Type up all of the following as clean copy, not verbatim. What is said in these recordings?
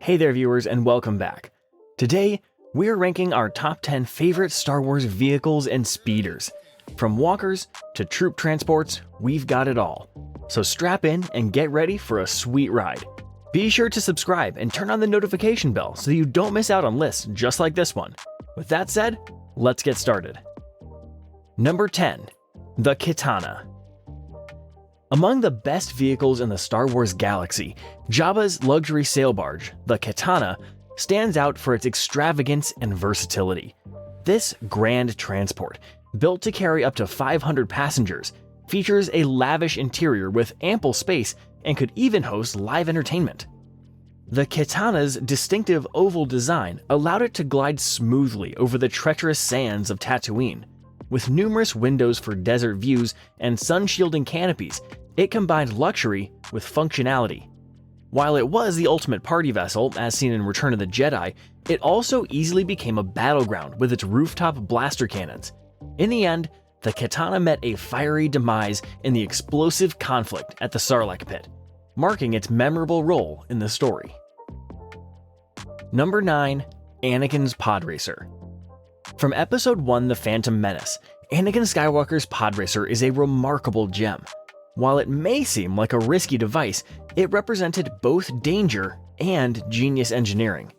Hey there viewers and welcome back. Today, we're ranking our top 10 favorite Star Wars vehicles and speeders. From walkers to troop transports, we've got it all. So strap in and get ready for a sweet ride. Be sure to subscribe and turn on the notification bell so you don't miss out on lists just like this one. With that said, let's get started. Number 10. The Khetanna. Among the best vehicles in the Star Wars galaxy, Jabba's luxury sail barge, the Khetanna, stands out for its extravagance and versatility. This grand transport, built to carry up to 500 passengers, features a lavish interior with ample space and could even host live entertainment. The Khetanna's distinctive oval design allowed it to glide smoothly over the treacherous sands of Tatooine. With numerous windows for desert views and sun-shielding canopies, it combined luxury with functionality. While it was the ultimate party vessel, as seen in Return of the Jedi, it also easily became a battleground with its rooftop blaster cannons. In the end, the Khetanna met a fiery demise in the explosive conflict at the Sarlacc pit, marking its memorable role in the story. Number 9. Anakin's Podracer. From Episode 1 The Phantom Menace, Anakin Skywalker's Podracer is a remarkable gem. While it may seem like a risky device, it represented both danger and genius engineering.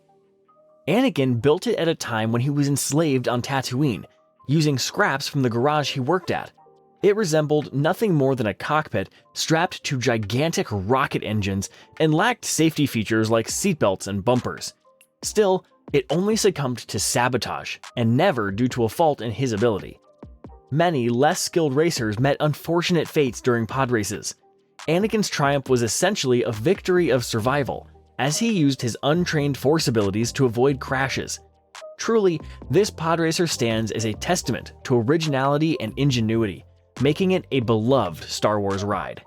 Anakin built it at a time when he was enslaved on Tatooine, using scraps from the garage he worked at. It resembled nothing more than a cockpit strapped to gigantic rocket engines and lacked safety features like seatbelts and bumpers. Still, it only succumbed to sabotage, and never due to a fault in his ability. Many less skilled racers met unfortunate fates during pod races. Anakin's triumph was essentially a victory of survival, as he used his untrained force abilities to avoid crashes. Truly, this pod racer stands as a testament to originality and ingenuity, making it a beloved Star Wars ride.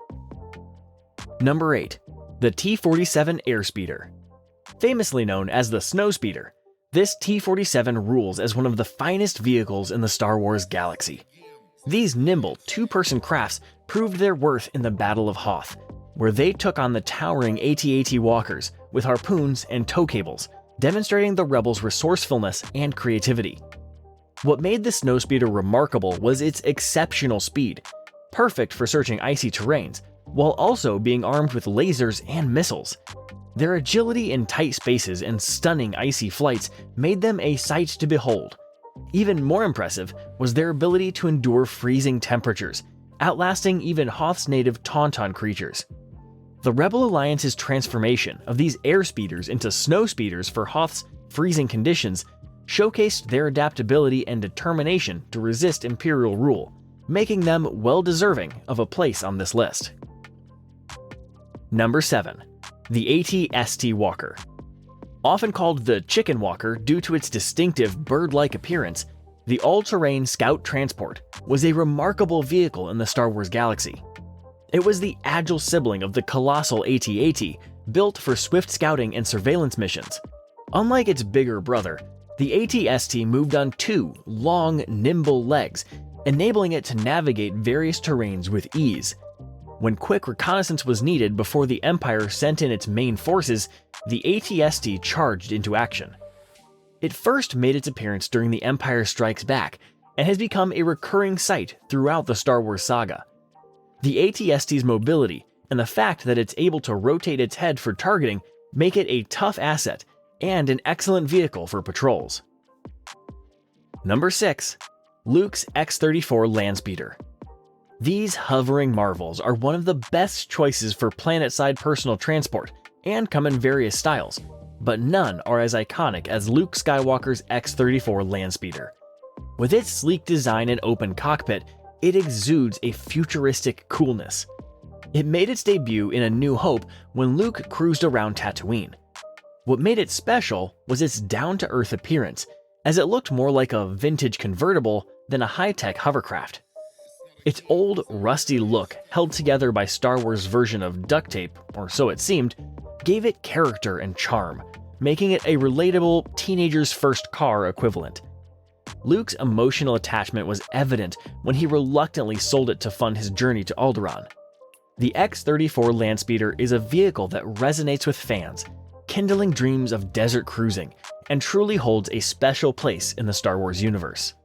Number 8. The T-47 Airspeeder. Famously known as the Snowspeeder, this T-47 rules as one of the finest vehicles in the Star Wars galaxy. These nimble, two-person crafts proved their worth in the Battle of Hoth, where they took on the towering AT-AT walkers with harpoons and tow cables, demonstrating the rebels' resourcefulness and creativity. What made the Snowspeeder remarkable was its exceptional speed, perfect for searching icy terrains, while also being armed with lasers and missiles. Their agility in tight spaces and stunning icy flights made them a sight to behold. Even more impressive was their ability to endure freezing temperatures, outlasting even Hoth's native Tauntaun creatures. The Rebel Alliance's transformation of these airspeeders into snowspeeders for Hoth's freezing conditions showcased their adaptability and determination to resist Imperial rule, making them well-deserving of a place on this list. Number 7. The AT-ST Walker. Often called the Chicken Walker due to its distinctive bird-like appearance, the all-terrain scout transport was a remarkable vehicle in the Star Wars galaxy. It was the agile sibling of the colossal AT-AT, built for swift scouting and surveillance missions. Unlike its bigger brother, the AT-ST moved on two long, nimble legs, enabling it to navigate various terrains with ease. When quick reconnaissance was needed before the Empire sent in its main forces, the AT-ST charged into action. It first made its appearance during The Empire Strikes Back, and has become a recurring sight throughout the Star Wars saga. The AT-ST's mobility and the fact that it's able to rotate its head for targeting make it a tough asset and an excellent vehicle for patrols. Number 6. Luke's X-34 Landspeeder. These hovering marvels are one of the best choices for planet-side personal transport and come in various styles, but none are as iconic as Luke Skywalker's X-34 Landspeeder. With its sleek design and open cockpit, it exudes a futuristic coolness. It made its debut in A New Hope when Luke cruised around Tatooine. What made it special was its down-to-earth appearance, as it looked more like a vintage convertible than a high-tech hovercraft. Its old, rusty look, held together by Star Wars' version of duct tape, or so it seemed, gave it character and charm, making it a relatable teenager's first car equivalent. Luke's emotional attachment was evident when he reluctantly sold it to fund his journey to Alderaan. The X-34 Landspeeder is a vehicle that resonates with fans, kindling dreams of desert cruising and truly holds a special place in the Star Wars universe.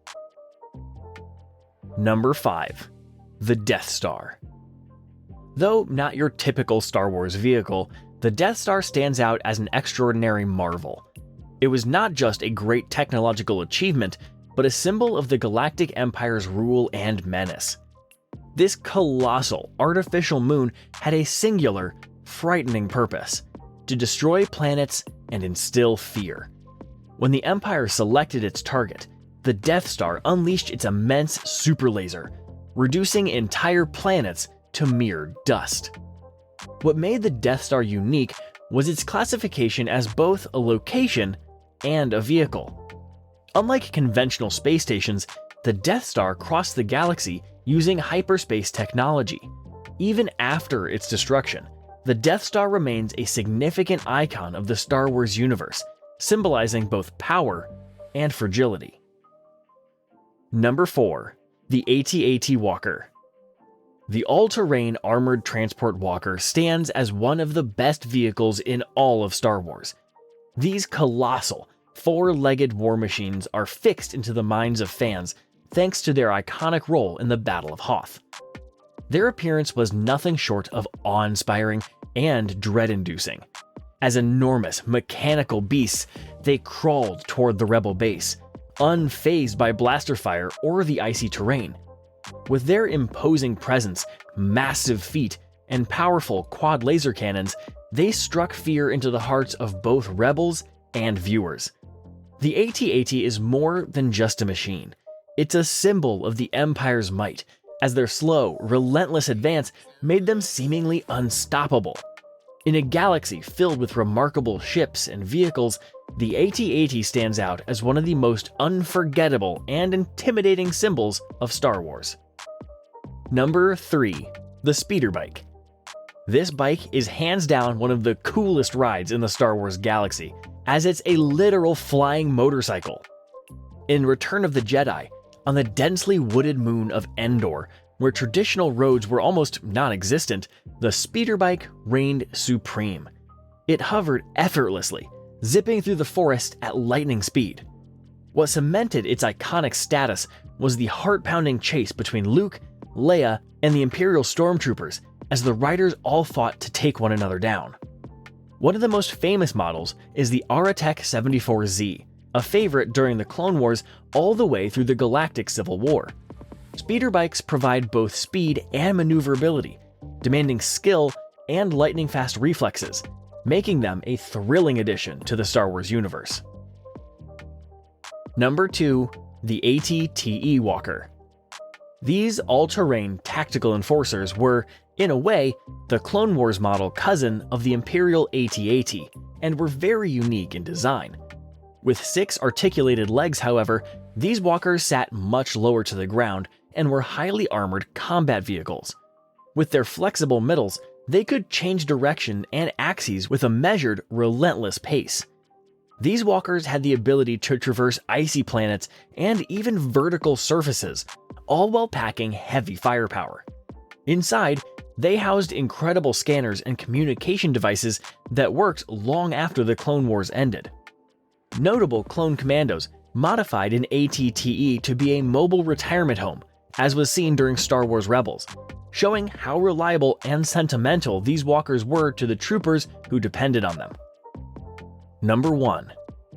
Number 5. The Death Star. Though not your typical Star Wars vehicle, the Death Star stands out as an extraordinary marvel. It was not just a great technological achievement, but a symbol of the Galactic Empire's rule and menace. This colossal, artificial moon had a singular, frightening purpose: to destroy planets and instill fear. When the Empire selected its target, the Death Star unleashed its immense super laser, reducing entire planets to mere dust. What made the Death Star unique was its classification as both a location and a vehicle. Unlike conventional space stations, the Death Star crossed the galaxy using hyperspace technology. Even after its destruction, the Death Star remains a significant icon of the Star Wars universe, symbolizing both power and fragility. Number 4. The AT-AT Walker. The all-terrain armored transport walker stands as one of the best vehicles in all of Star Wars. These colossal, four-legged war machines are fixed into the minds of fans thanks to their iconic role in the Battle of Hoth. Their appearance was nothing short of awe-inspiring and dread-inducing. As enormous, mechanical beasts, they crawled toward the Rebel base, unfazed by blaster fire or the icy terrain. With their imposing presence, massive feet, and powerful quad laser cannons, they struck fear into the hearts of both rebels and viewers. The AT-AT is more than just a machine. It's a symbol of the Empire's might, as their slow, relentless advance made them seemingly unstoppable. In a galaxy filled with remarkable ships and vehicles, the AT-AT stands out as one of the most unforgettable and intimidating symbols of Star Wars. Number 3. The Speeder Bike. This bike is hands down one of the coolest rides in the Star Wars galaxy, as it's a literal flying motorcycle. In Return of the Jedi, on the densely wooded moon of Endor, where traditional roads were almost non-existent, the speeder bike reigned supreme. It hovered effortlessly, zipping through the forest at lightning speed. What cemented its iconic status was the heart-pounding chase between Luke, Leia, and the Imperial stormtroopers as the riders all fought to take one another down. One of the most famous models is the Aratech 74Z, a favorite during the Clone Wars all the way through the Galactic Civil War. Speeder bikes provide both speed and maneuverability, demanding skill and lightning-fast reflexes, making them a thrilling addition to the Star Wars universe. Number 2. The AT-TE Walker. These all-terrain tactical enforcers were, in a way, the Clone Wars model cousin of the Imperial AT-AT, and were very unique in design. With 6 articulated legs, however, these walkers sat much lower to the ground and were highly armored combat vehicles. With their flexible middles, they could change direction and axes with a measured, relentless pace. These walkers had the ability to traverse icy planets and even vertical surfaces, all while packing heavy firepower. Inside, they housed incredible scanners and communication devices that worked long after the Clone Wars ended. Notable clone commandos modified an AT-TE to be a mobile retirement home, as was seen during Star Wars Rebels, showing how reliable and sentimental these walkers were to the troopers who depended on them. Number 1.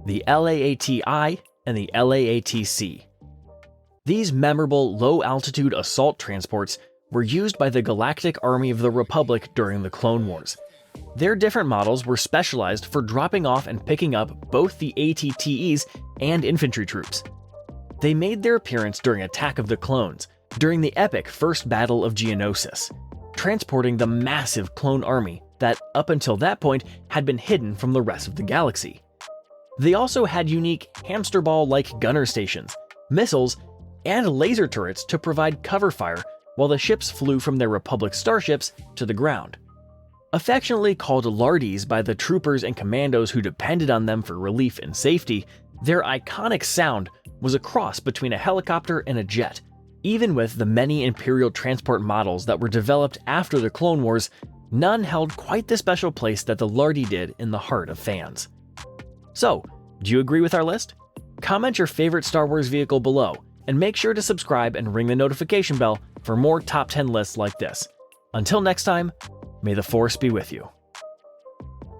The LAAT-I and the LAAT-C. These memorable low-altitude assault transports were used by the Galactic Army of the Republic during the Clone Wars. Their different models were specialized for dropping off and picking up both the AT-TEs and infantry troops. They made their appearance during Attack of the Clones, during the epic First Battle of Geonosis, transporting the massive clone army that, up until that point, had been hidden from the rest of the galaxy. They also had unique hamster ball-like gunner stations, missiles, and laser turrets to provide cover fire while the ships flew from their Republic starships to the ground. Affectionately called Lardies by the troopers and commandos who depended on them for relief and safety, their iconic sound was a cross between a helicopter and a jet. Even with the many Imperial transport models that were developed after the Clone Wars, none held quite the special place that the LAAT did in the heart of fans. So, do you agree with our list? Comment your favorite Star Wars vehicle below, and make sure to subscribe and ring the notification bell for more top 10 lists like this. Until next time, may the Force be with you.